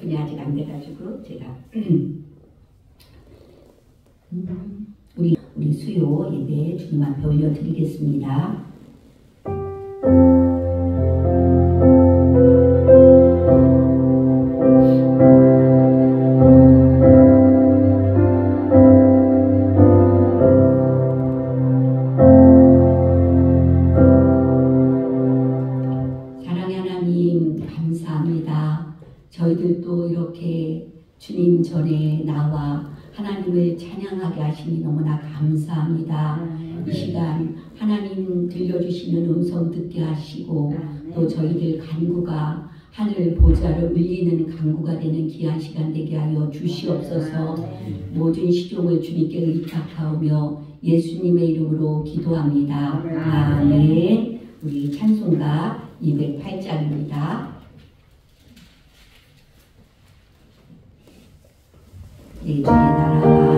손이 아직 안 돼가지고 제가 우리 수요 예배 주님 앞에 올려드리겠습니다. 사랑의 하나님 감사합니다. 저희들도 이렇게 주님 전에 나와 하나님을 찬양하게 하시니 너무나 감사합니다. 이 시간 하나님 들려주시는 음성 듣게 하시고 또 저희들 간구가 하늘 보좌를 울리는 간구가 되는 귀한 시간 되게 하여 주시옵소서. 모든 시종을 주님께 의탁하오며 예수님의 이름으로 기도합니다. 아멘. 우리 찬송가 208장입니다. 내 주의 나라와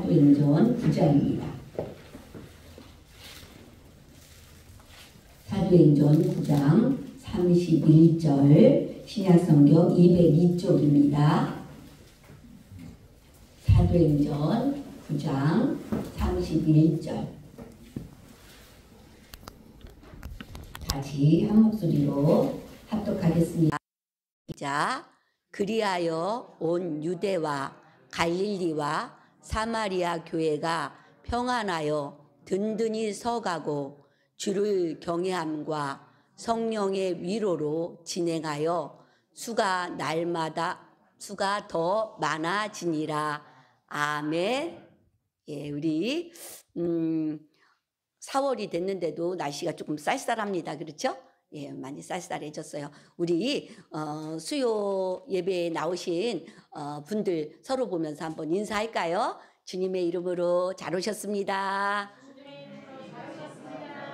사도행전 9장입니다. 사도행전 9장 31절 신약성경 202쪽입니다. 사도행전 9장 31절 다시 한 목소리로 합독하겠습니다. 자, 그리하여 온 유대와 갈릴리와 사마리아 교회가 평안하여 든든히 서가고 주를 경외함과 성령의 위로로 진행하여 수가 날마다 수가 더 많아지니라. 아멘. 예, 우리 4월이 됐는데도 날씨가 조금 쌀쌀합니다. 그렇죠? 예, 많이 쌀쌀해졌어요. 우리 수요 예배에 나오신 분들 서로 보면서 한번 인사할까요? 주님의 이름으로 잘 오셨습니다.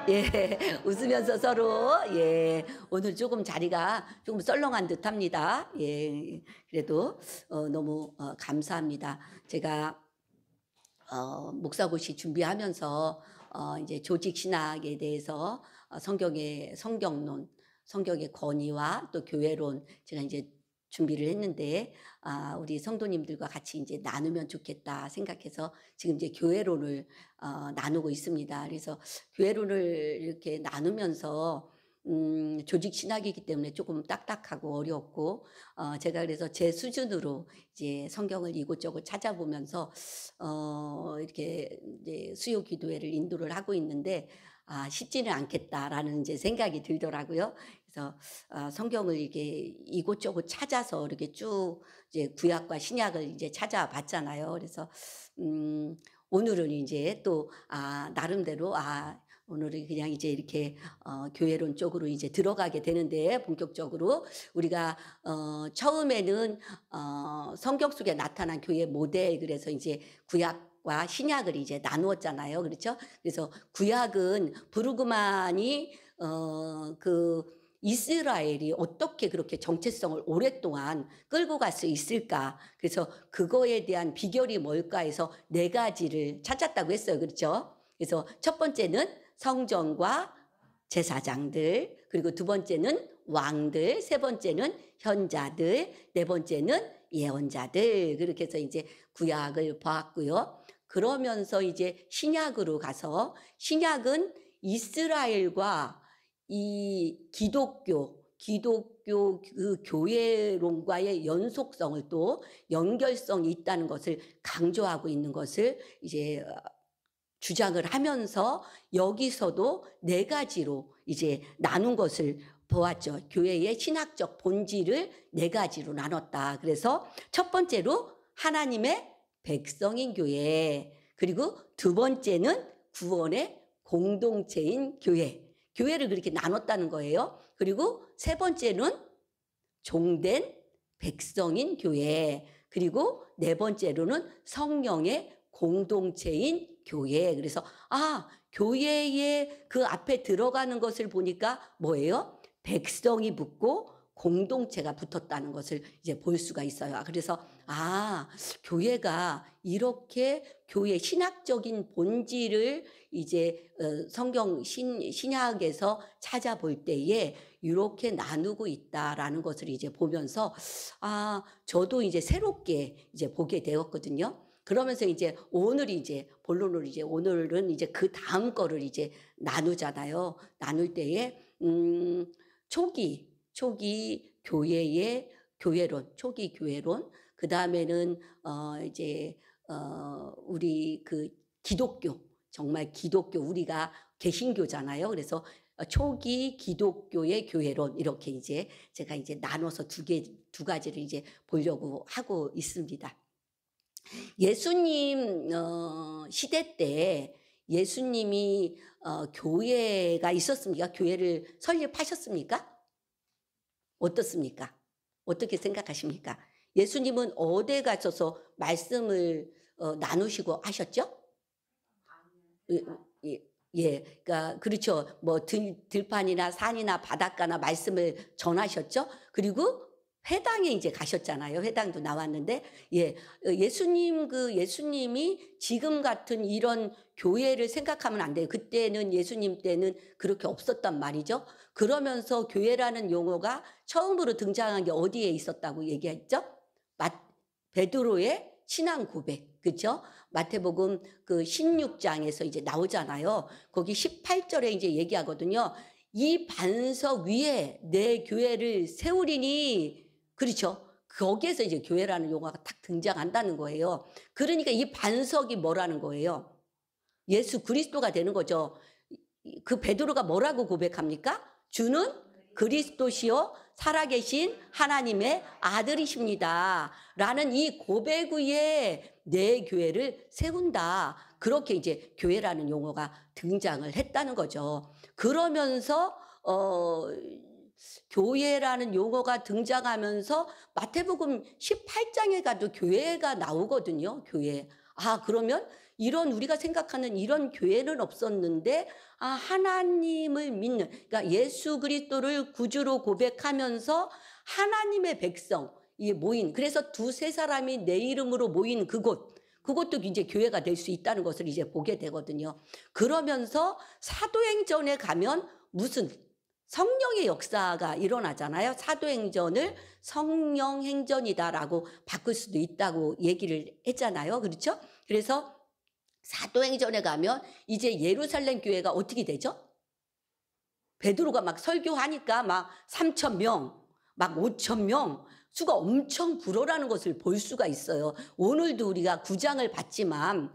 예, 웃으면서 서로 예, 오늘 조금 자리가 조금 썰렁한 듯합니다. 예, 그래도 너무 감사합니다. 제가 목사고시 준비하면서 이제 조직 신학에 대해서 성경의 성경론, 성경의 권위와 또 교회론 제가 이제 준비를 했는데 우리 성도님들과 같이 이제 나누면 좋겠다 생각해서 지금 이제 교회론을 나누고 있습니다. 그래서 교회론을 이렇게 나누면서 조직 신학이기 때문에 조금 딱딱하고 어렵고 제가 그래서 제 수준으로 이제 성경을 이곳저곳 찾아보면서 이렇게 이제 수요 기도회를 인도를 하고 있는데 쉽지는 않겠다라는 이제 생각이 들더라고요. 그래서 성경을 이게 이곳저곳 찾아서 이렇게 쭉 이제 구약과 신약을 이제 찾아봤잖아요. 그래서 오늘은 이제 또 나름대로 오늘은 그냥 이제 이렇게 교회론 쪽으로 이제 들어가게 되는데, 본격적으로 우리가 처음에는 성경 속에 나타난 교회 모델, 그래서 이제 구약과 신약을 이제 나누었잖아요. 그렇죠? 그래서 구약은 부르그만이 그 이스라엘이 어떻게 그렇게 정체성을 오랫동안 끌고 갈 수 있을까? 그래서 그거에 대한 비결이 뭘까 해서 4가지를 찾았다고 했어요. 그렇죠? 그래서 첫 번째는 성전과 제사장들, 그리고 두 번째는 왕들, 세 번째는 현자들, 네 번째는 예언자들. 그렇게 해서 이제 구약을 보았고요. 그러면서 이제 신약으로 가서, 신약은 이스라엘과 이 기독교 그 교회론과의 연속성을, 또 연결성이 있다는 것을 강조하고 있는 것을 이제 주장을 하면서 여기서도 4가지로 이제 나눈 것을 보았죠. 교회의 신학적 본질을 4가지로 나눴다. 그래서 첫 번째로 하나님의 백성인 교회, 그리고 두 번째는 구원의 공동체인 교회, 교회를 그렇게 나눴다는 거예요. 그리고 세 번째는 종된 백성인 교회, 그리고 네 번째로는 성령의 공동체인 교회. 그래서 교회의 그 앞에 들어가는 것을 보니까 뭐예요? 백성이 붙고 공동체가 붙었다는 것을 이제 볼 수가 있어요. 그래서 교회가 이렇게 교회 신학적인 본질을 이제 성경 신약에서 찾아볼 때에 이렇게 나누고 있다라는 것을 이제 보면서 저도 이제 새롭게 이제 보게 되었거든요. 그러면서 이제 오늘 이제 본론으로 이제 오늘은 이제 그 다음 거를 이제 나누잖아요. 나눌 때에 초기 교회의 교회론, 초기 교회론, 그 다음에는 이제 우리 그 기독교, 정말 기독교, 우리가 개신교잖아요. 그래서 초기 기독교의 교회론, 이렇게 이제 제가 이제 나눠서 두 가지를 이제 보려고 하고 있습니다. 예수님 시대 때 예수님이 교회가 있었습니까? 교회를 설립하셨습니까? 어떻습니까? 어떻게 생각하십니까? 예수님은 어디에 가셔서 말씀을 나누시고 하셨죠? 그러니까 그렇죠. 뭐 들판이나 산이나 바닷가나 말씀을 전하셨죠. 그리고 회당에 이제 가셨잖아요. 회당도 나왔는데, 예수님이 지금 같은 이런 교회를 생각하면 안 돼요. 그때는 예수님 때는 그렇게 없었단 말이죠. 그러면서 교회라는 용어가 처음으로 등장한 게 어디에 있었다고 얘기했죠? 베드로의 신앙 고백, 그렇죠? 마태복음 그 16장에서 이제 나오잖아요. 거기 18절에 이제 얘기하거든요. 이 반석 위에 내 교회를 세우리니, 그렇죠? 거기에서 이제 교회라는 용어가 딱 등장한다는 거예요. 그러니까 이 반석이 뭐라는 거예요? 예수 그리스도가 되는 거죠. 그 베드로가 뭐라고 고백합니까? 주는 그리스도시요 살아계신 하나님의 아들이십니다 라는 이 고백 위에 내 교회를 세운다. 그렇게 이제 교회라는 용어가 등장을 했다는 거죠. 그러면서 교회라는 용어가 등장하면서 마태복음 18장에 가도 교회가 나오거든요. 교회. 그러면 이런 우리가 생각하는 이런 교회는 없었는데 하나님을 믿는, 그러니까 예수 그리스도를 구주로 고백하면서 하나님의 백성 이 모인, 그래서 2-3사람이 내 이름으로 모인 그것도 이제 교회가 될 수 있다는 것을 이제 보게 되거든요. 그러면서 사도행전에 가면 무슨 성령의 역사가 일어나잖아요. 사도행전을 성령행전이다라고 바꿀 수도 있다고 얘기를 했잖아요. 그렇죠? 그래서 사도행전에 가면 이제 예루살렘 교회가 어떻게 되죠? 베드로가 막 설교하니까 막 3,000명, 막 5,000명, 수가 엄청 불어라는 것을 볼 수가 있어요. 오늘도 우리가 9장을 봤지만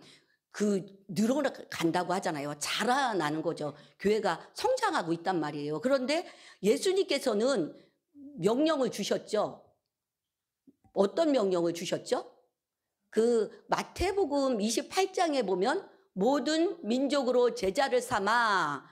늘어간다고 하잖아요. 자라나는 거죠. 교회가 성장하고 있단 말이에요. 그런데 예수님께서는 명령을 주셨죠. 어떤 명령을 주셨죠? 그 마태복음 28장에 보면 모든 민족으로 제자를 삼아,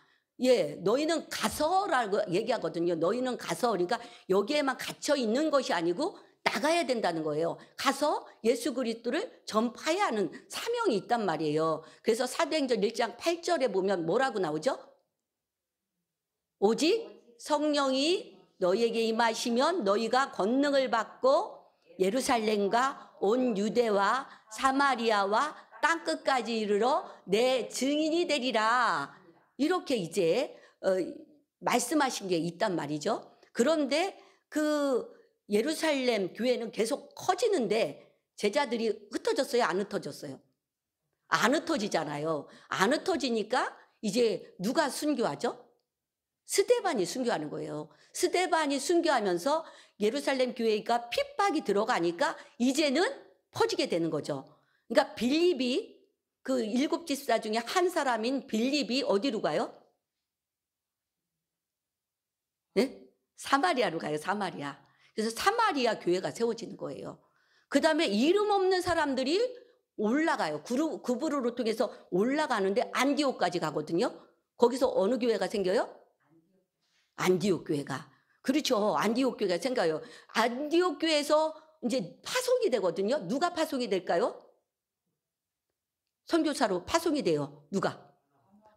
너희는 가서라고 얘기하거든요. 너희는 가서. 그러니까 여기에만 갇혀 있는 것이 아니고 나가야 된다는 거예요. 가서 예수 그리스도를 전파해야 하는 사명이 있단 말이에요. 그래서 사도행전 1장 8절에 보면 뭐라고 나오죠? 오직 성령이 너희에게 임하시면 너희가 권능을 받고 예루살렘과 온 유대와 사마리아와 땅끝까지 이르러 내 증인이 되리라. 이렇게 이제 말씀하신 게 있단 말이죠. 그런데 그 예루살렘 교회는 계속 커지는데 제자들이 흩어졌어요? 안 흩어졌어요? 안 흩어지잖아요. 안 흩어지니까 이제 누가 순교하죠? 스데반이 순교하는 거예요. 스데반이 순교하면서 예루살렘 교회가 핍박이 들어가니까 이제는 퍼지게 되는 거죠. 그러니까 빌립이, 그 7 집사 중에 한 사람인 빌립이 어디로 가요? 네? 사마리아로 가요. 사마리아. 그래서 사마리아 교회가 세워지는 거예요. 그 다음에 이름 없는 사람들이 올라가요. 구브로를 통해서 올라가는데 안디옥까지 가거든요. 거기서 어느 교회가 생겨요? 안디옥 교회가. 그렇죠. 안디옥 교회가 생겨요. 안디옥 교회에서 이제 파송이 되거든요. 누가 파송이 될까요? 선교사로 파송이 돼요. 누가?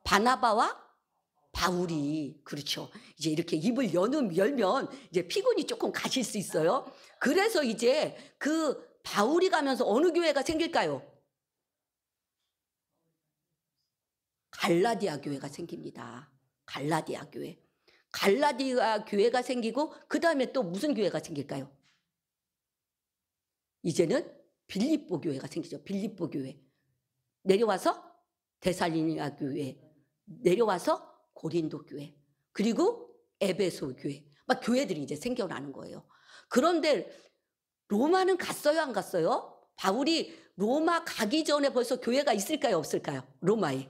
바나바와 바울이. 그렇죠. 이제 이렇게 입을 열면 이제 피곤이 조금 가실 수 있어요. 그래서 이제 그 바울이 가면서 어느 교회가 생길까요? 갈라디아 교회가 생깁니다. 갈라디아 교회. 갈라디아 교회가 생기고 그 다음에 또 무슨 교회가 생길까요? 이제는 빌립보 교회가 생기죠. 빌립보 교회. 내려와서 데살로니가 교회. 내려와서 고린도 교회. 그리고 에베소 교회. 막 교회들이 이제 생겨나는 거예요. 그런데 로마는 갔어요? 안 갔어요? 바울이 로마 가기 전에 벌써 교회가 있을까요? 없을까요? 로마에.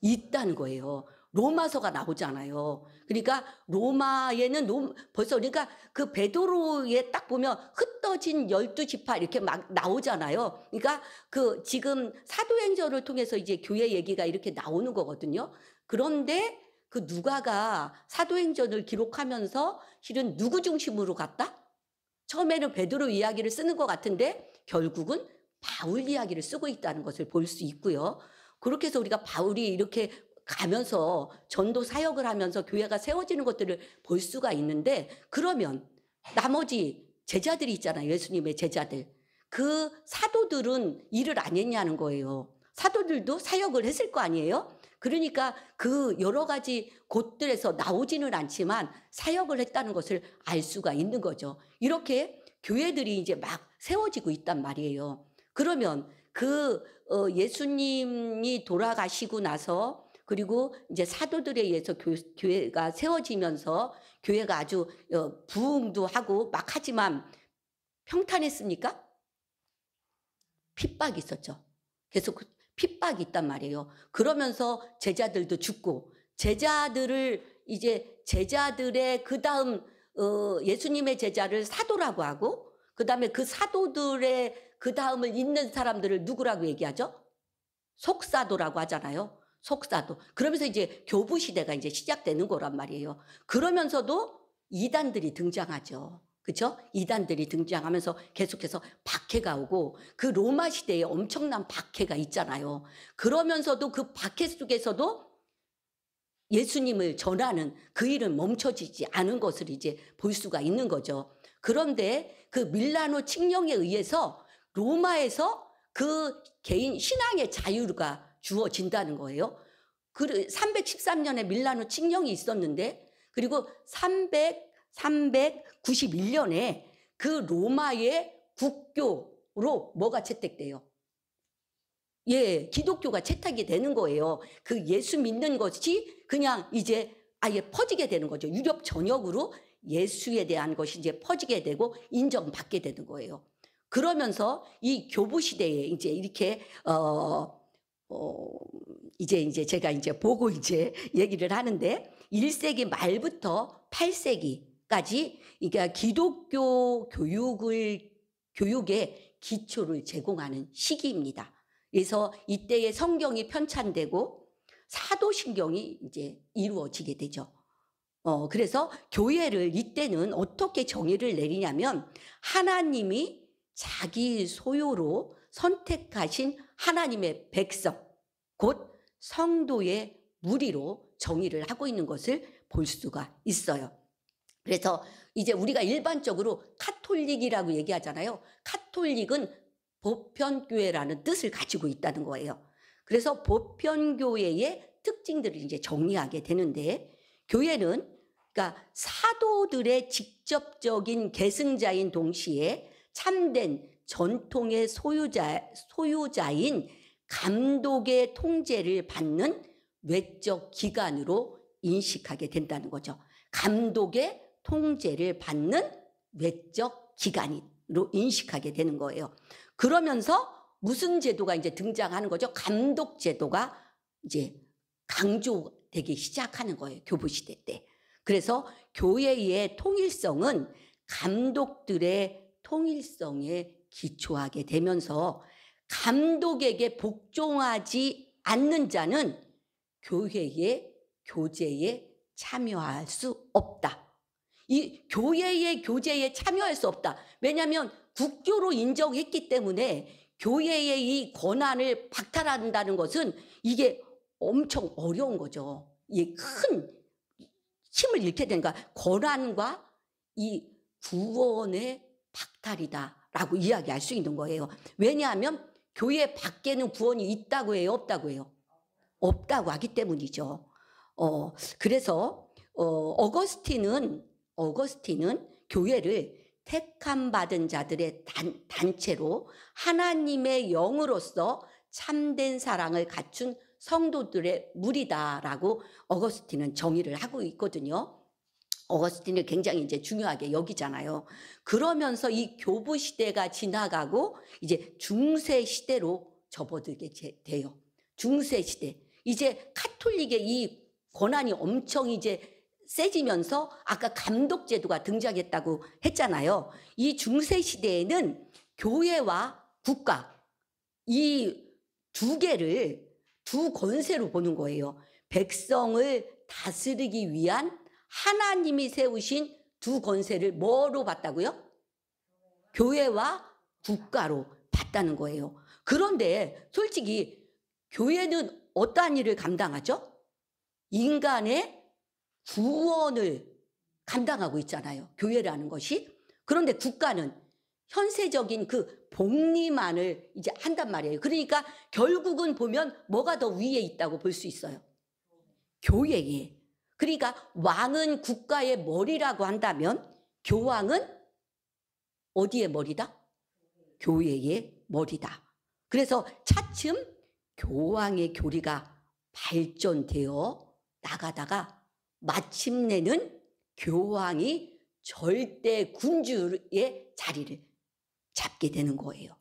있다는 거예요. 로마서가 나오잖아요. 그러니까 로마에는 벌써, 그러니까 그 베드로에 딱 보면 흩어진 12지파 이렇게 막 나오잖아요. 그러니까 그 지금 사도행전을 통해서 이제 교회 얘기가 이렇게 나오는 거거든요. 그런데 그 누가가 사도행전을 기록하면서 실은 누구 중심으로 갔다? 처음에는 베드로 이야기를 쓰는 것 같은데 결국은 바울 이야기를 쓰고 있다는 것을 볼 수 있고요. 그렇게 해서 우리가 바울이 이렇게 가면서 전도 사역을 하면서 교회가 세워지는 것들을 볼 수가 있는데, 그러면 나머지 제자들이 있잖아요. 예수님의 제자들. 그 사도들은 일을 안 했냐는 거예요. 사도들도 사역을 했을 거 아니에요? 그러니까 그 여러 가지 곳들에서 나오지는 않지만 사역을 했다는 것을 알 수가 있는 거죠. 이렇게 교회들이 이제 막 세워지고 있단 말이에요. 그러면 그 예수님이 돌아가시고 나서 그리고 이제 사도들에 의해서 교회가 세워지면서 교회가 아주 부흥도 하고 막 하지만 평탄했습니까? 핍박이 있었죠. 계속 핍박이 있단 말이에요. 그러면서 제자들도 죽고, 제자들의 그 다음 예수님의 제자를 사도라고 하고, 그 다음에 그 사도들의 그 다음을 잇는 사람들을 누구라고 얘기하죠? 속사도라고 하잖아요. 속사도. 그러면서 이제 교부 시대가 이제 시작되는 거란 말이에요. 그러면서도 이단들이 등장하죠. 그렇죠? 이단들이 등장하면서 계속해서 박해가 오고, 그 로마 시대에 엄청난 박해가 있잖아요. 그러면서도 그 박해 속에서도 예수님을 전하는 그 일은 멈춰지지 않은 것을 이제 볼 수가 있는 거죠. 그런데 그 밀라노 칙령에 의해서 로마에서 그 개인 신앙의 자유가 주어진다는 거예요. 313년에 밀라노 칙령이 있었는데, 그리고 391년에 그 로마의 국교로 뭐가 채택돼요? 기독교가 채택이 되는 거예요. 그 예수 믿는 것이 그냥 이제 아예 퍼지게 되는 거죠. 유럽 전역으로 예수에 대한 것이 이제 퍼지게 되고 인정받게 되는 거예요. 그러면서 이 교부 시대에 이제 이렇게 어 이제 제가 이제 보고 이제 얘기를 하는데 1세기 말부터 8세기까지 이게 기독교 교육의 기초를 제공하는 시기입니다. 그래서 이때에 성경이 편찬되고 사도신경이 이제 이루어지게 되죠. 그래서 교회를 이때는 어떻게 정의를 내리냐면 하나님이 자기 소유로 선택하신 하나님의 백성, 곧 성도의 무리로 정의를 하고 있는 것을 볼 수가 있어요. 그래서 이제 우리가 일반적으로 카톨릭이라고 얘기하잖아요. 카톨릭은 보편교회라는 뜻을 가지고 있다는 거예요. 그래서 보편교회의 특징들을 이제 정리하게 되는데, 교회는 그러니까 사도들의 직접적인 계승자인 동시에 참된 전통의 소유자인 감독의 통제를 받는 외적 기관으로 인식하게 된다는 거죠. 감독의 통제를 받는 외적 기관으로 인식하게 되는 거예요. 그러면서 무슨 제도가 이제 등장하는 거죠? 감독 제도가 이제 강조되기 시작하는 거예요. 교부 시대 때. 그래서 교회의 통일성은 감독들의 통일성에 기초하게 되면서 감독에게 복종하지 않는 자는 교회의 교제에 참여할 수 없다. 이 교회의 교제에 참여할 수 없다. 왜냐하면 국교로 인정했기 때문에 교회의 이 권한을 박탈한다는 것은 이게 엄청 어려운 거죠. 이게 큰 힘을 잃게 되니까 권한과 이 구원의 박탈이다라고 이야기할 수 있는 거예요. 왜냐하면 교회 밖에는 구원이 있다고 해요, 없다고 해요? 없다고 하기 때문이죠. 그래서 어거스틴은 교회를 택함 받은 자들의 단체로 하나님의 영으로서 참된 사랑을 갖춘 성도들의 무리다라고 어거스틴은 정의를 하고 있거든요. 어거스틴을 굉장히 이제 중요하게 여기잖아요. 그러면서 이 교부 시대가 지나가고 이제 중세 시대로 접어들게 돼요. 중세 시대. 이제 카톨릭의 이 권한이 엄청 이제 세지면서 아까 감독 제도가 등장했다고 했잖아요. 이 중세 시대에는 교회와 국가 이 두 개를 두 권세로 보는 거예요. 백성을 다스리기 위한 하나님이 세우신 두 권세를 뭐로 봤다고요? 교회와 국가로 봤다는 거예요. 그런데 솔직히 교회는 어떠한 일을 감당하죠? 인간의 구원을 감당하고 있잖아요. 교회라는 것이. 그런데 국가는 현세적인 그 복리만을 이제 한단 말이에요. 그러니까 결국은 보면 뭐가 더 위에 있다고 볼 수 있어요? 교회에. 그러니까 왕은 국가의 머리라고 한다면 교황은 어디의 머리다? 교회의 머리다. 그래서 차츰 교황의 교리가 발전되어 나가다가 마침내는 교황이 절대 군주의 자리를 잡게 되는 거예요.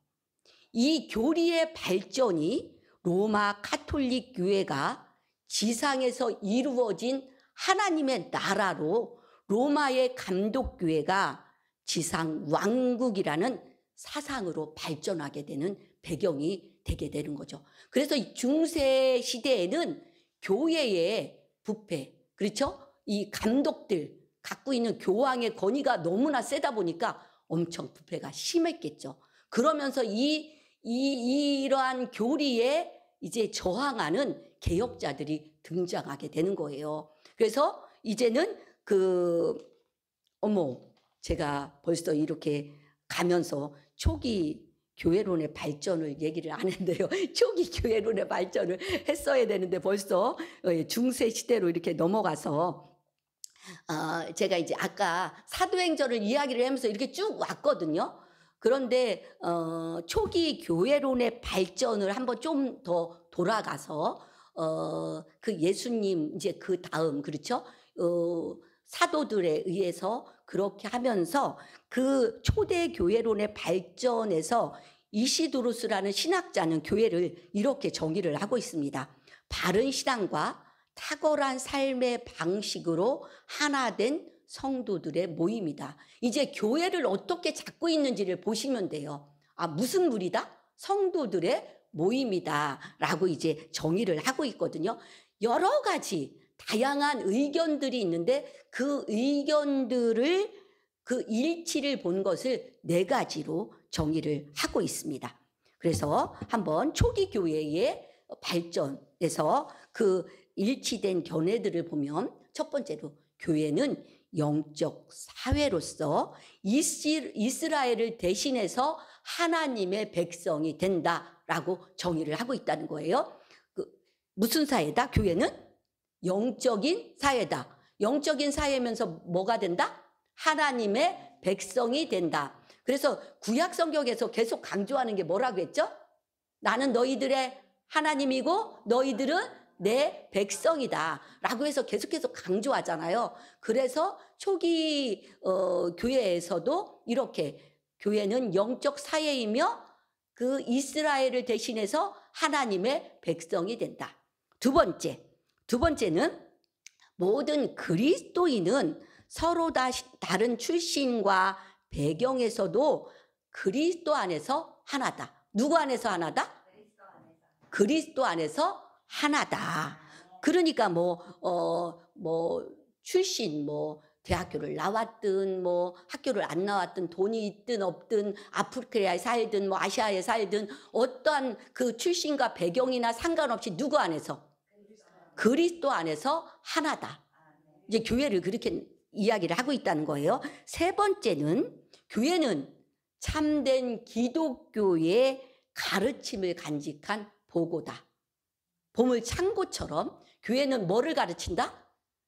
이 교리의 발전이 로마 카톨릭 교회가 지상에서 이루어진 하나님의 나라로 로마의 감독교회가 지상 왕국이라는 사상으로 발전하게 되는 배경이 되게 되는 거죠. 그래서 이 중세 시대에는 교회의 부패, 그렇죠? 이 감독들 갖고 있는 교황의 권위가 너무나 세다 보니까 엄청 부패가 심했겠죠. 그러면서 이러한 교리에 이제 저항하는 개혁자들이 등장하게 되는 거예요. 그래서 이제는 제가 벌써 이렇게 가면서 초기 교회론의 발전을 얘기를 안 했는데요. 초기 교회론의 발전을 했어야 되는데 벌써 중세 시대로 이렇게 넘어가서 제가 이제 아까 사도행전을 이야기를 하면서 이렇게 쭉 왔거든요. 그런데 초기 교회론의 발전을 한번 좀 더 돌아가서 그 예수님 이제 그 다음 그렇죠? 사도들에 의해서 그렇게 하면서 그 초대 교회론의 발전에서 이시도로스라는 신학자는 교회를 이렇게 정의를 하고 있습니다. 바른 신앙과 탁월한 삶의 방식으로 하나 된 성도들의 모임이다. 이제 교회를 어떻게 잡고 있는지를 보시면 돼요. 아, 무슨 무리다? 성도들의 모임이다 라고 이제 정의를 하고 있거든요. 여러 가지 다양한 의견들이 있는데 그 의견들을 그 일치를 본 것을 4가지로 정의를 하고 있습니다. 그래서 한번 초기 교회의 발전에서 그 일치된 견해들을 보면 첫 번째로 교회는 영적 사회로서 이스라엘을 대신해서 하나님의 백성이 된다라고 정의를 하고 있다는 거예요. 무슨 사회다? 교회는 영적인 사회다. 영적인 사회면서 뭐가 된다? 하나님의 백성이 된다. 그래서 구약 성경에서 계속 강조하는 게 뭐라고 했죠? 나는 너희들의 하나님이고 너희들은 내 백성이다 라고 해서 계속해서 강조하잖아요. 그래서 초기 교회에서도 이렇게 교회는 영적 사회이며 그 이스라엘을 대신해서 하나님의 백성이 된다. 두 번째는 모든 그리스도인은 서로 다른 출신과 배경에서도 그리스도 안에서 하나다. 누구 안에서 하나다? 그리스도 안에서 하나다. 그러니까 출신, 대학교를 나왔든, 학교를 안 나왔든, 돈이 있든 없든, 아프리카에 살든, 아시아에 살든, 어떠한 그 출신과 배경이나 상관없이 누구 안에서? 그리스도 안에서 하나다. 이제 교회를 그렇게 이야기를 하고 있다는 거예요. 세 번째는 교회는 참된 기독교의 가르침을 간직한 보고다. 보물 창고처럼 교회는 뭐를 가르친다?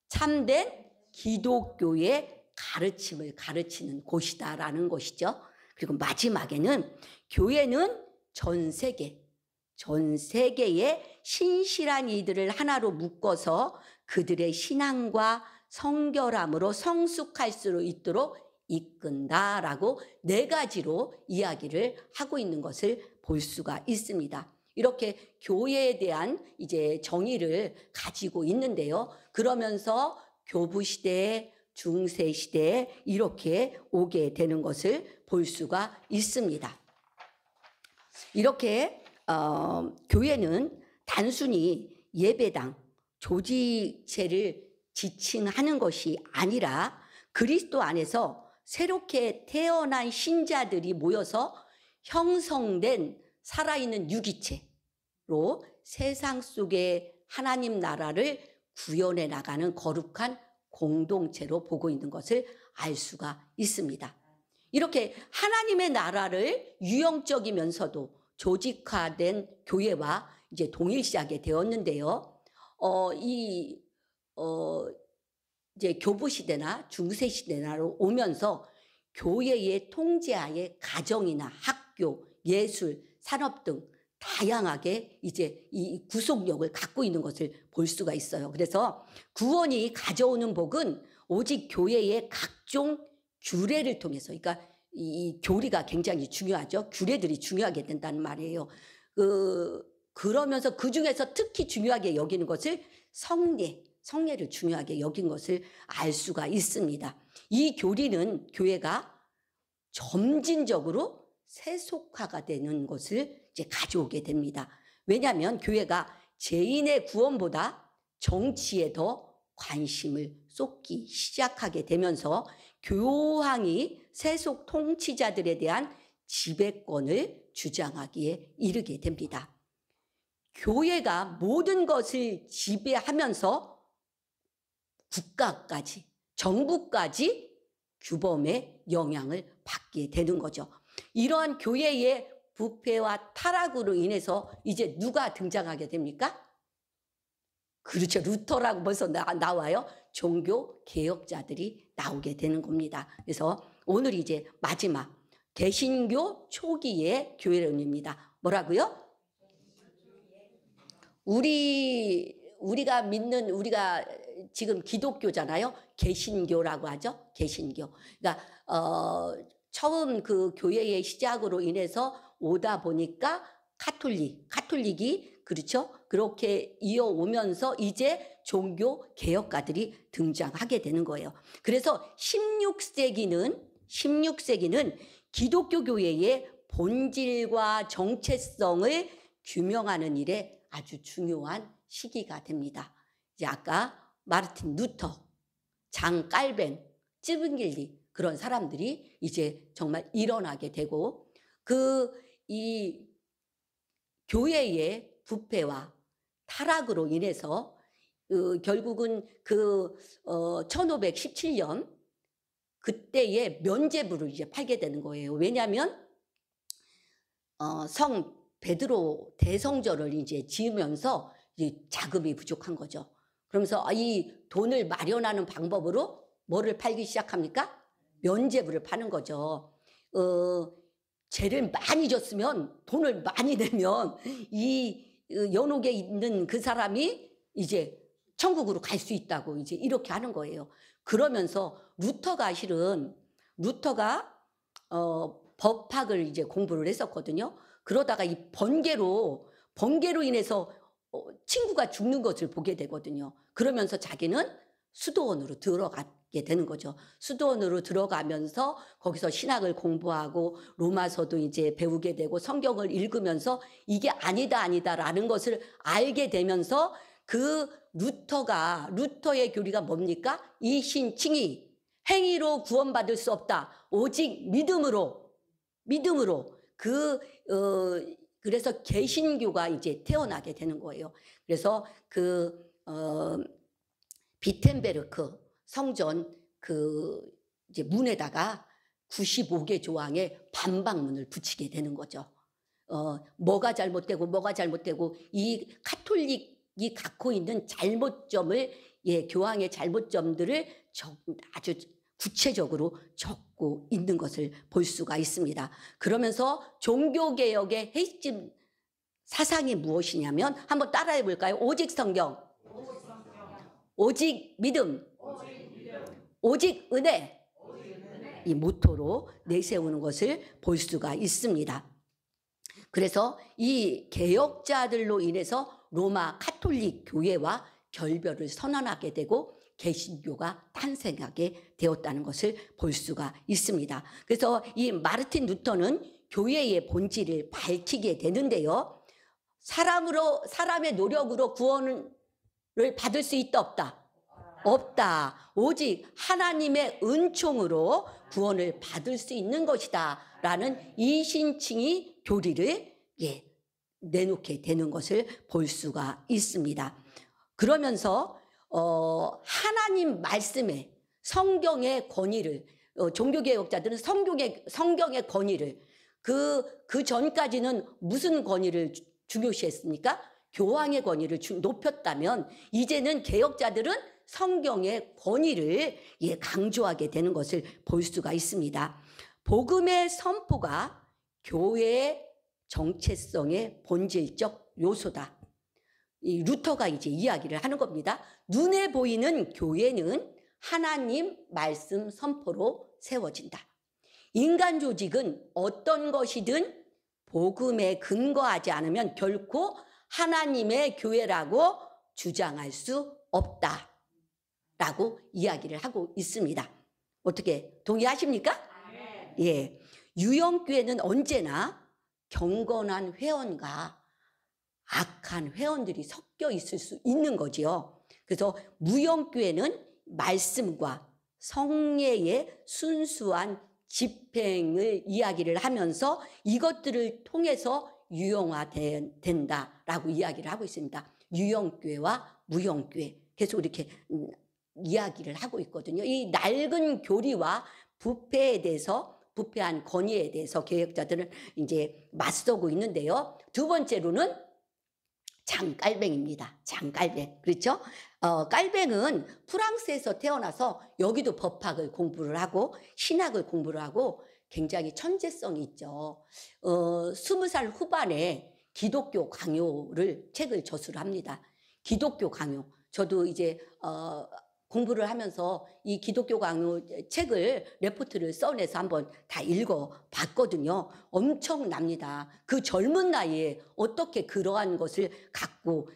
참된 기독교의 가르침을 가르치는 곳이다라는 것이죠. 그리고 마지막에는 교회는 전 세계의 신실한 이들을 하나로 묶어서 그들의 신앙과 성결함으로 성숙할 수 있도록 이끈다라고 4가지로 이야기를 하고 있는 것을 볼 수가 있습니다. 이렇게 교회에 대한 이제 정의를 가지고 있는데요. 그러면서 교부 시대, 중세 시대에 이렇게 오게 되는 것을 볼 수가 있습니다. 이렇게 교회는 단순히 예배당, 조직체를 지칭하는 것이 아니라 그리스도 안에서 새롭게 태어난 신자들이 모여서 형성된 살아있는 유기체로 세상 속에 하나님 나라를 구현해 나가는 거룩한 공동체로 보고 있는 것을 알 수가 있습니다. 이렇게 하나님의 나라를 유형적이면서도 조직화된 교회와 이제 동일시하게 되었는데요. 이제 교부 시대나 중세 시대나로 오면서 교회의 통제하에 가정이나 학교, 예술, 산업 등 다양하게 이제 이 구속력을 갖고 있는 것을 볼 수가 있어요. 그래서 구원이 가져오는 복은 오직 교회의 각종 규례를 통해서, 그러니까 이 교리가 굉장히 중요하죠. 규례들이 중요하게 된다는 말이에요. 그러면서 그 중에서 특히 중요하게 여기는 것을 성례를 중요하게 여긴 것을 알 수가 있습니다. 이 교회가 점진적으로 세속화가 되는 것을 이제 가져오게 됩니다. 왜냐하면 교회가 죄인의 구원보다 정치에 더 관심을 쏟기 시작하게 되면서 교황이 세속 통치자들에 대한 지배권을 주장하기에 이르게 됩니다. 교회가 모든 것을 지배하면서 국가까지, 정부까지 규범의 영향을 받게 되는 거죠. 이러한 교회의 부패와 타락으로 인해서 이제 누가 등장하게 됩니까? 그렇죠. 루터라고 벌써 나와요. 종교 개혁자들이 나오게 되는 겁니다. 그래서 오늘 이제 마지막 개신교 초기의 교회론입니다. 뭐라고요? 우리가 지금 기독교잖아요. 개신교라고 하죠. 개신교. 그러니까 처음 그 교회의 시작으로 인해서 오다 보니까 카톨릭이 그렇죠? 그렇게 이어오면서 이제 종교 개혁가들이 등장하게 되는 거예요. 그래서 16세기는 기독교 교회의 본질과 정체성을 규명하는 일에 아주 중요한 시기가 됩니다. 이제 아까 마르틴 루터, 장 깔뱅, 찌븐길리 그런 사람들이 이제 정말 일어나게 되고 이 교회의 부패와 타락으로 인해서 결국은 1517년 그때의 면죄부를 이제 팔게 되는 거예요. 왜냐하면 성 베드로 대성전을 이제 지으면서 이제 자금이 부족한 거죠. 그러면서 이 돈을 마련하는 방법으로 뭐를 팔기 시작합니까? 면죄부를 파는 거죠. 죄를 많이 졌으면 돈을 많이 내면 이 연옥에 있는 그 사람이 이제 천국으로 갈 수 있다고 이제 이렇게 하는 거예요. 그러면서 루터가 법학을 이제 공부를 했었거든요. 그러다가 이 번개로 인해서 친구가 죽는 것을 보게 되거든요. 그러면서 자기는 수도원으로 들어가게 되는 거죠. 수도원으로 들어가면서 거기서 신학을 공부하고 로마서도 이제 배우게 되고 성경을 읽으면서 이게 아니다라는 것을 알게 되면서 그 루터의 교리가 뭡니까? 이신칭의, 행위로 구원받을 수 없다. 오직 믿음으로. 그래서 개신교가 이제 태어나게 되는 거예요. 그래서 비텐베르크 성전 이제 문에다가 95개 조항의 반박문을 붙이게 되는 거죠. 뭐가 잘못되고 이 카톨릭이 갖고 있는 잘못점을 교황의 잘못점들을 아주 구체적으로 적고 있는 것을 볼 수가 있습니다. 그러면서 종교개혁의 핵심 사상이 무엇이냐면 한번 따라해 볼까요? 오직 성경, 오직 믿음, 오직 은혜, 이 모토로 내세우는 것을 볼 수가 있습니다. 그래서 이 개혁자들로 인해서 로마 카톨릭 교회와 결별을 선언하게 되고 개신교가 탄생하게 되었다는 것을 볼 수가 있습니다. 그래서 이 마르틴 루터는 교회의 본질을 밝히게 되는데요. 사람의 노력으로 구원을 받을 수 있다 없다? 없다. 오직 하나님의 은총으로 구원을 받을 수 있는 것이다 라는 이신칭의 교리를 내놓게 되는 것을 볼 수가 있습니다. 그러면서 하나님 말씀에 성경의 권위를 종교개혁자들은 성경의 권위를 그 전까지는 무슨 권위를 중요시했습니까? 교황의 권위를 높였다면 이제는 개혁자들은 성경의 권위를 강조하게 되는 것을 볼 수가 있습니다. 복음의 선포가 교회의 정체성의 본질적 요소다. 이 루터가 이제 이야기를 하는 겁니다. 눈에 보이는 교회는 하나님 말씀 선포로 세워진다. 인간 조직은 어떤 것이든 복음에 근거하지 않으면 결코 하나님의 교회라고 주장할 수 없다 라고 이야기를 하고 있습니다. 어떻게 동의하십니까? 예. 유형교회는 언제나 경건한 회원과 악한 회원들이 섞여 있을 수 있는 거지요. 그래서 무형교회는 말씀과 성례의 순수한 집행을 이야기를 하면서 이것들을 통해서 유형화된다라고 이야기를 하고 있습니다. 유형교회와 무형교회 계속 이렇게 이야기를 하고 있거든요. 이 낡은 교리와 부패한 권위에 대해서 개혁자들은 이제 맞서고 있는데요. 두 번째로는 장깔뱅입니다. 장깔뱅. 그렇죠? 깔뱅은 프랑스에서 태어나서 여기도 법학을 공부를 하고 신학을 공부를 하고 굉장히 천재성이 있죠. 20살 후반에 기독교 강요를 책을 저술합니다. 기독교 강요. 저도 이제 공부를 하면서 이 기독교 강요 책을 레포트를 써내서 한번 다 읽어봤거든요. 엄청납니다. 그 젊은 나이에 어떻게 그러한 것을 갖고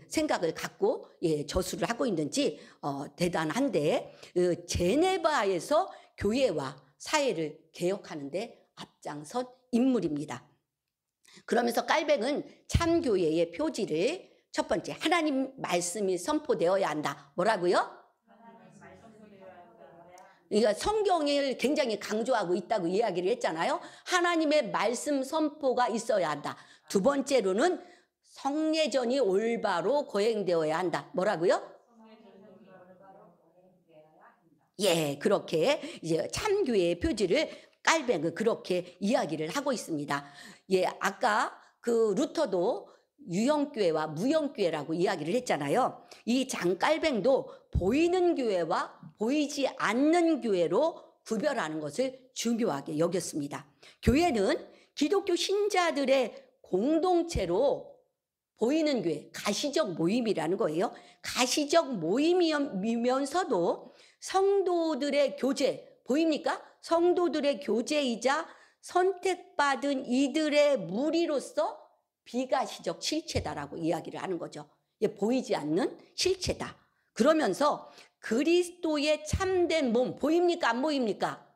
생각을 갖고 저술을 하고 있는지 대단한데, 제네바에서 교회와 사회를 개혁하는데 앞장선 인물입니다. 그러면서 깔뱅은 참교회의 표지를 첫 번째, 하나님 말씀이 선포되어야 한다. 뭐라고요? 그러니까 성경을 굉장히 강조하고 있다고 이야기를 했잖아요. 하나님의 말씀 선포가 있어야 한다. 두 번째로는 성례전이 올바로 거행되어야 한다. 뭐라고요? 그렇게 이제 참교회의 표지를 깔뱅은 그렇게 이야기를 하고 있습니다. 아까 그 루터도 유형교회와 무형교회라고 이야기를 했잖아요. 이 장깔뱅도 보이는 교회와 보이지 않는 교회로 구별하는 것을 중요하게 여겼습니다. 교회는 기독교 신자들의 공동체로 보이는 교회, 가시적 모임이라는 거예요. 가시적 모임이면서도 성도들의 교제, 보입니까? 성도들의 교제이자 선택받은 이들의 무리로서 비가시적 실체다라고 이야기를 하는 거죠. 보이지 않는 실체다. 그러면서 그리스도의 참된 몸, 보입니까? 안 보입니까?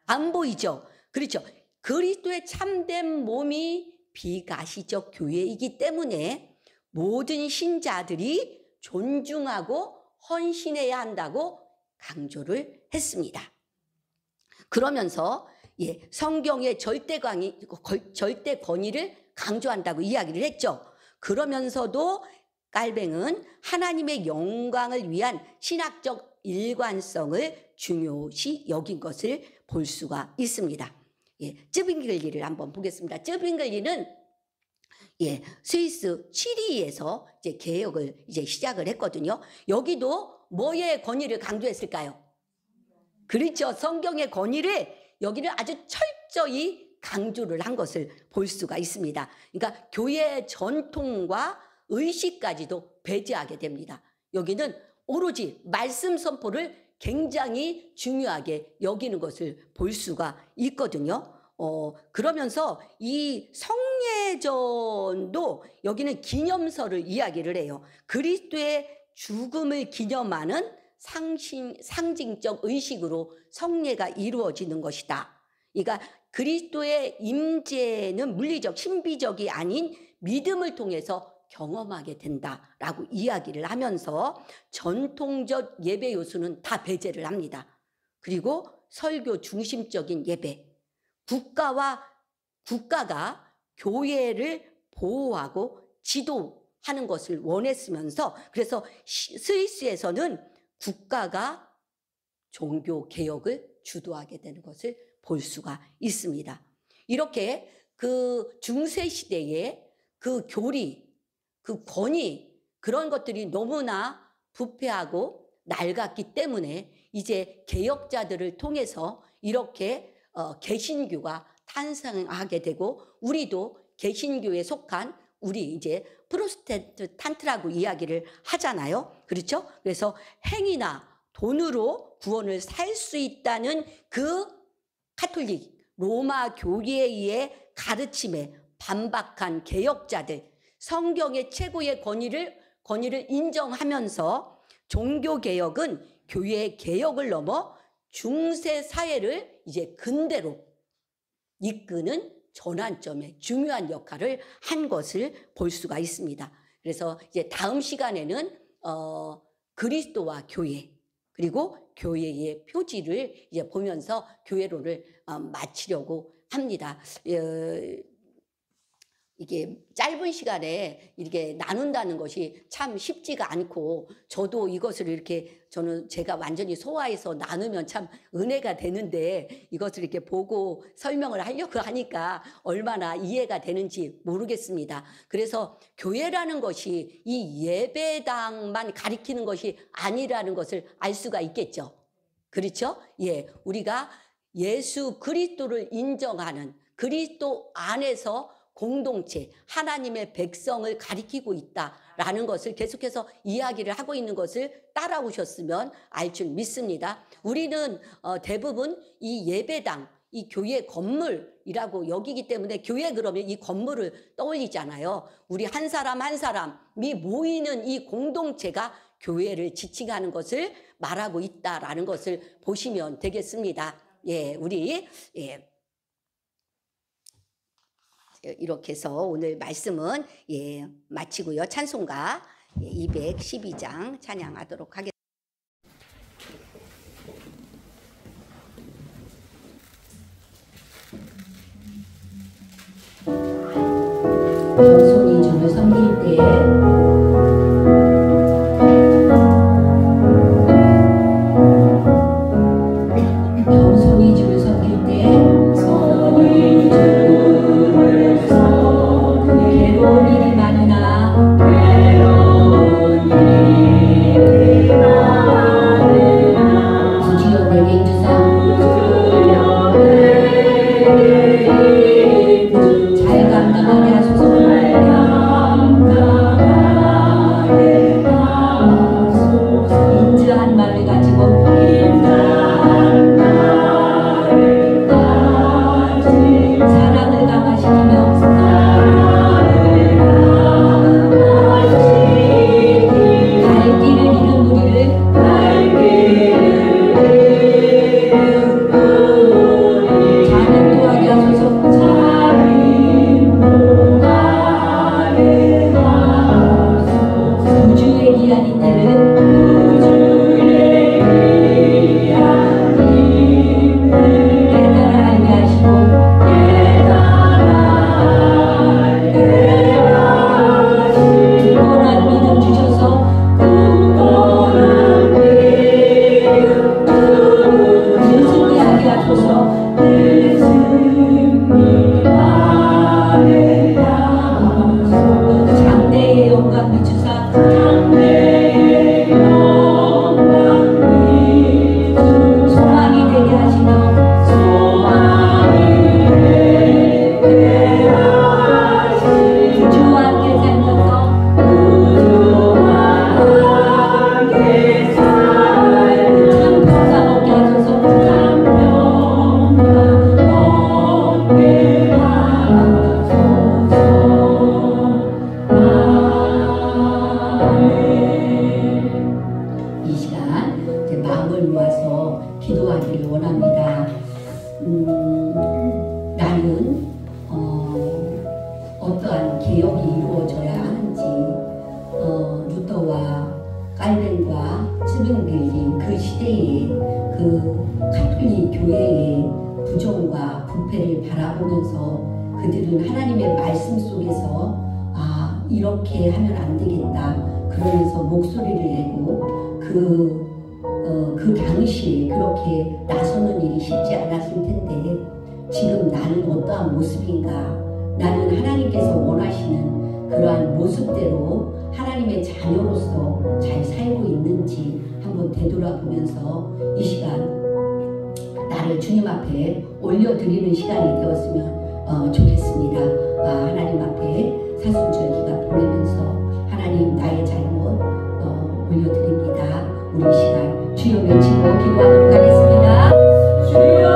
안 보이죠. 그렇죠. 그리스도의 참된 몸이 비가시적 교회이기 때문에 모든 신자들이 존중하고 헌신해야 한다고 강조를 했습니다. 그러면서 성경의 절대 권위를 강조한다고 이야기를 했죠. 그러면서도 깔뱅은 하나님의 영광을 위한 신학적 일관성을 중요시 여긴 것을 볼 수가 있습니다. 쯔빙글리를 한번 보겠습니다. 쯔빙글리는 스위스 취리히에서 이제 개혁을 이제 시작을 했거든요. 여기도 뭐의 권위를 강조했을까요? 그렇죠. 성경의 권위를 여기는 아주 철저히 강조를 한 것을 볼 수가 있습니다. 그러니까 교회의 전통과 의식까지도 배제하게 됩니다. 여기는 오로지 말씀 선포를 굉장히 중요하게 여기는 것을 볼 수가 있거든요. 그러면서 이 성례전도 여기는 기념서를 이야기를 해요. 그리스도의 죽음을 기념하는 상징적 의식으로 성례가 이루어지는 것이다. 그러니까 그리스도의 임재는 물리적, 신비적이 아닌 믿음을 통해서 경험하게 된다라고 이야기를 하면서 전통적 예배 요소는 다 배제를 합니다. 그리고 설교 중심적인 예배, 국가가 교회를 보호하고 지도하는 것을 원했으면서, 그래서 스위스에서는 국가가 종교 개혁을 주도하게 되는 것을 볼 수가 있습니다. 이렇게 그 중세 시대에 그 교리, 그 권위, 그런 것들이 너무나 부패하고 낡았기 때문에 이제 개혁자들을 통해서 이렇게 개신교가 탄생하게 되고, 우리도 개신교에 속한 우리 이제 프로테스탄트라고 이야기를 하잖아요. 그렇죠? 그래서 행위나 돈으로 구원을 살 수 있다는 그 카톨릭 로마 교회의 가르침에 반박한 개혁자들, 성경의 최고의 권위를 인정하면서 종교개혁은 교회의 개혁을 넘어 중세 사회를 이제 근대로 이끄는 전환점에 중요한 역할을 한 것을 볼 수가 있습니다. 그래서 이제 다음 시간에는 그리스도와 교회, 그리고 교회의 표지를 이제 보면서 교회론을 마치려고 합니다. 이게 짧은 시간에 이렇게 나눈다는 것이 참 쉽지가 않고, 저도 이것을 이렇게 제가 완전히 소화해서 나누면 참 은혜가 되는데, 이것을 이렇게 보고 설명을 하려고 하니까 얼마나 이해가 되는지 모르겠습니다. 그래서 교회라는 것이 이 예배당만 가리키는 것이 아니라는 것을 알 수가 있겠죠. 그렇죠? 우리가 예수 그리스도를 인정하는, 그리스도 안에서 공동체, 하나님의 백성을 가리키고 있다라는 것을 계속해서 이야기를 하고 있는 것을 따라오셨으면 알 줄 믿습니다. 우리는 대부분 이 예배당, 이 교회 건물이라고 여기기 때문에 교회 그러면 이 건물을 떠올리잖아요. 우리 한 사람 한 사람이 모이는 이 공동체가 교회를 지칭하는 것을 말하고 있다라는 것을 보시면 되겠습니다. 예, 우리 이렇게 해서 오늘 말씀은 마치고요. 찬송가 212장 찬양하도록 하겠습니다. 겸손히 주를 섬길 때에 그들은 하나님의 말씀 속에서 이렇게 하면 안 되겠다 그러면서 목소리를 내고 그 당시에 그렇게 나서는 일이 쉽지 않았을 텐데 지금 나는 어떠한 모습인가, 나는 하나님께서 원하시는 그러한 모습대로 하나님의 자녀로서 잘 살고 있는지 한번 되돌아보면서 이 시간 나를 주님 앞에 올려드리는 시간이 되었으면 좋겠습니다. 하나님 앞에 사순절 기가 보내면서 하나님 나의 잘못 올려드립니다. 우리 시간 주여 외치고 기도하도록 하겠습니다. 주여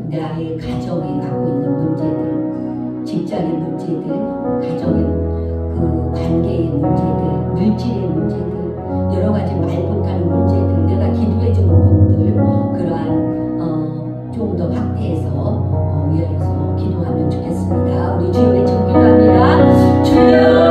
나의 가정의 직장의 문제들, 가정의 관계의 문제들, 물질의 문제들, 여러 가지 말 못하는 문제들, 내가 기도해주는 분들, 그러한 좀 더 확대해서 위하여서 기도하면 좋겠습니다. 우리 주님의 기도합니다. 주여!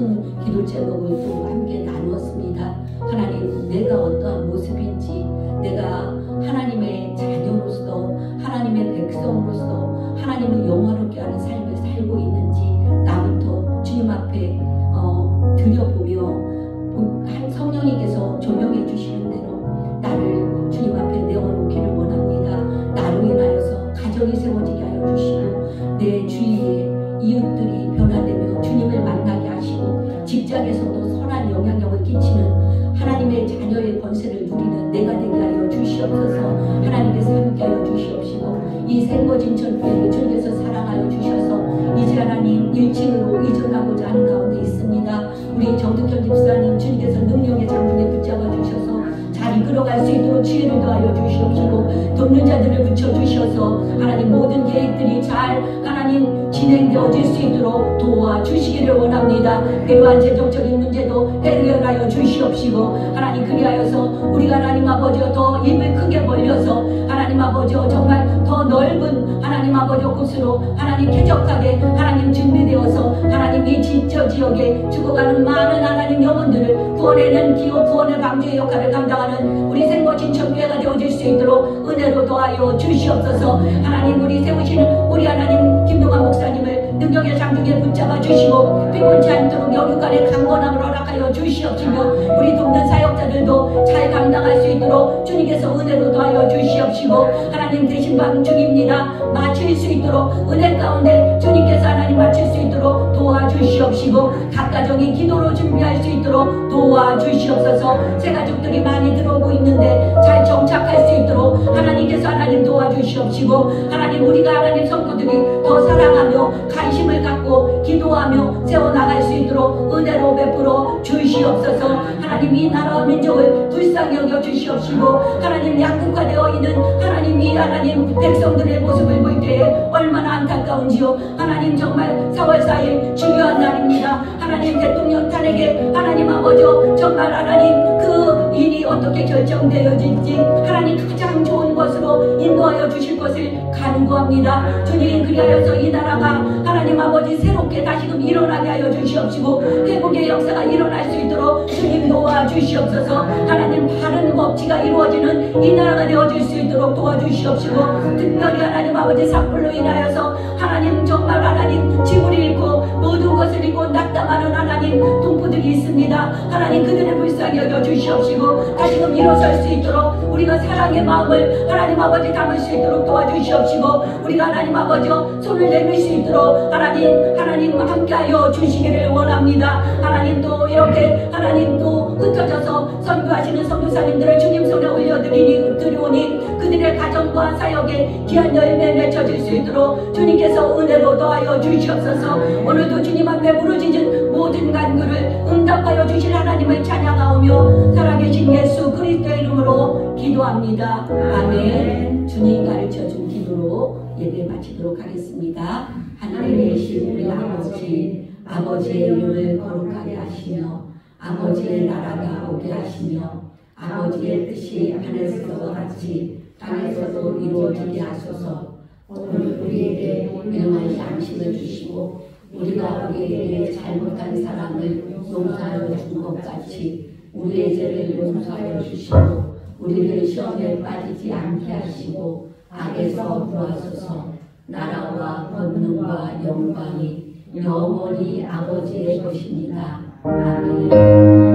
큰 기도 제목을 또 함께 나누었습니다. 하나님, 내가 어떠한 모습인지, 내가 하나님의 자녀로서, 하나님의 백성으로서 하나님을 영화롭게 하는 삶을 살고 있는지 나부터 주님 앞에 들여보며 성령님께서 조명해 주시는 대로 나를 주님 앞에 내어놓기를 원합니다. 나로 인하여서 가정이 세워지게 하여 주시고, 내 주위에 이웃들이 변화되며 주님을 만나게 하시고, 직장에서도 선한 영향력을 끼치는 하나님의 자녀의 권세를 누리는 내가 되게 하여 주시옵소서. 하나님께서 함께하여 주시옵시고, 이 생거진천교회를 주님께서 사랑하여 주셔서 이제 하나님 1층으로 이전하고자 하는 가운데 있습니다. 우리 정득현 집사님 주님께서 능력의 장중에 붙잡아 주셔서 잘 이끌어갈 수 있도록 지혜를 더하여 주시옵시고, 돕는 자들을 붙여주셔서 하나님 모든 계획들이 잘 하나님 진행되어질 수 있도록 도와주시기를 원합니다. 필요한 재정적인 문제도 해결하여 주시옵시고, 하나님 그리하여서 우리가 하나님 아버지와 더 입을 크게 벌려서 하나님 아버지와 정말 더 넓은 하나님 아버지 곳으로 하나님 쾌적하게 하나님 준비되어서 하나님 이 진저 지역에 죽어가는 많은 하나님 영혼들을 구원에는 기호 구원의 방주의 역할을 감당하는 우리 생거진천교회가 되어질 수 있도록 은혜로 도하여 주시옵소서. 하나님 우리 세우시는 우리 하나님 김동환 목사님을 능력의 장중에 붙잡아 주시고, 피곤치 않도록 영육간의 강건함을 허락하여 주시옵시며, 우리 돕는 사역자들도 잘 감당할 수 있도록 주님께서 은혜로 도하여 주시옵시고, 하나님 되신 방 중입니다. 마칠 수 있도록 은혜 가운데 주님께서 하나님 마칠 수 있도록 도와주시옵시고, 각 가정이 기도로 준비할 수 있도록 도와주시옵소서. 새 가족들이 많이 들어오고 있는데 잘 정착할 수 있도록 하나님께서 하나님 도와주시옵시고, 하나님 우리가 하나님 성도들이 더 사랑하며 관심을 갖고 기도하며 세워나갈 수 있도록 은혜로 베풀어 주시옵소서. 하나님 이 나라와 민족을 불쌍히 여겨 주시옵시고, 하나님 양극화되어 있는 하나님 이 하나님 백성들의 모습을 볼 때에 얼마나 안타까운지요. 하나님 정말 4월 4일 중요한 날입니다. 하나님 대통령 탄핵에 하나님 아버지 정말 하나님 그 일이 어떻게 결정되어질지 하나님 가장 좋은 것으로 인도하여 주실 것을 간구합니다. 주님 그리하여서 이 나라가 하나님 아버지 새롭게 다시금 일어나게 하여 주시옵시고, 회복의 역사가 일어날 수 있도록 주님 도와주시옵소서. 하나님 바른 법치가 이루어지는 이 나라가 되어질 수 있도록 도와주시옵시고, 특별히 하나님 아버지 삭불로 인하여서 하나님 정말 하나님 지구를 잃고 모든 것을 잃고 낙담하는 하나님 동포들이 있습니다. 하나님 그들의 불쌍히 여겨 주시옵시고, 다시금 일어설 수 있도록 우리가 사랑의 마음을 하나님 아버지 담을 수 있도록 도와주시옵시고, 우리가 하나님 아버지 손을 내밀 수 있도록 하나님 함께하여 주시기를 원합니다. 하나님 또 이렇게 하나님 또 흩어져서 선교하시는 선교사님들을 주님 손에 올려드리오니 그들의 가정과 사역에 귀한 열매 맺혀질 수 있도록 주님께서 은혜로 더하여 주시옵소서. 오늘도 주님 앞에 부르짖은 모든 간구를 응답하여 주실 하나님을 찬양하오며 살아계신 예수 그리스도의 이름으로 기도합니다. 아멘. 주님 가르쳐준 기도로 예배 마치도록 하겠습니다. 하늘에 계신 우리 아버지, 아버지의 이름을 거룩하게 하시며 아버지의 나라가 오게 하시며 아버지의 뜻이 하늘에서와 같이 땅에서도 이루어지게 하소서. 오늘 우리에게 일용할 양식을 주시고, 우리가 우리에게 잘못한 사람을 용서하여 준 것 같이 우리의 죄를 용서하여 주시고, 우리를 시험에 빠지지 않게 하시고 악에서 구하소서. 나라와 권능과 영광이 영원히 아버지의 것입니다. 아멘.